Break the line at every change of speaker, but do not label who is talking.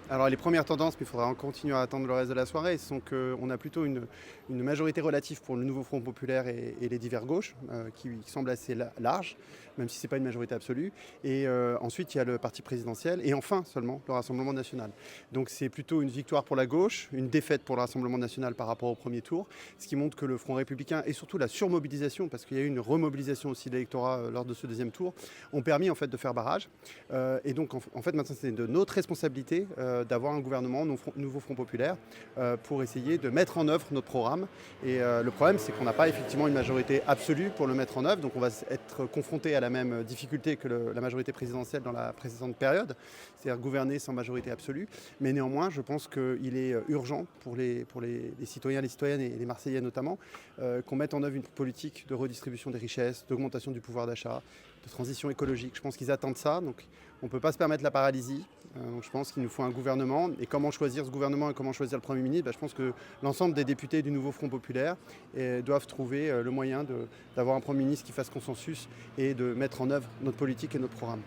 Alors les premières tendances, mais il faudra en continuer à attendre le reste de la soirée, sont qu'on a plutôt une majorité relative pour le nouveau Front populaire et les divers gauches, qui semble assez large, même si ce n'est pas une majorité absolue. Et ensuite, il y a le parti présidentiel, et enfin seulement le Rassemblement national. Donc c'est plutôt une victoire pour la gauche, une défaite pour le Rassemblement national par rapport au premier tour, ce qui montre que le Front républicain, et surtout la surmobilisation, parce qu'il y a eu une remobilisation aussi de l'électorat lors de ce deuxième tour, ont permis en fait de faire barrage. Et donc en fait maintenant c'est de notre responsabilité d'avoir un gouvernement nouveau Front populaire pour essayer de mettre en œuvre notre programme. Et le problème, c'est qu'on n'a pas effectivement une majorité absolue pour le mettre en œuvre. Donc on va être confronté à la même difficulté que la majorité présidentielle dans la précédente période, c'est-à-dire gouverner sans majorité absolue. Mais néanmoins, je pense qu'il est urgent pour les citoyens, les citoyennes et les Marseillais notamment, qu'on mette en œuvre une politique de redistribution des richesses, d'augmentation du pouvoir d'achat, de transition écologique. Je pense qu'ils attendent ça. Donc on ne peut pas se permettre la paralysie. Donc je pense qu'il nous faut un gouvernement. Et comment choisir ce gouvernement et comment choisir le Premier ministre, je pense que l'ensemble des députés du nouveau Front populaire doivent trouver le moyen d'avoir un Premier ministre qui fasse consensus et de mettre en œuvre notre politique et notre programme.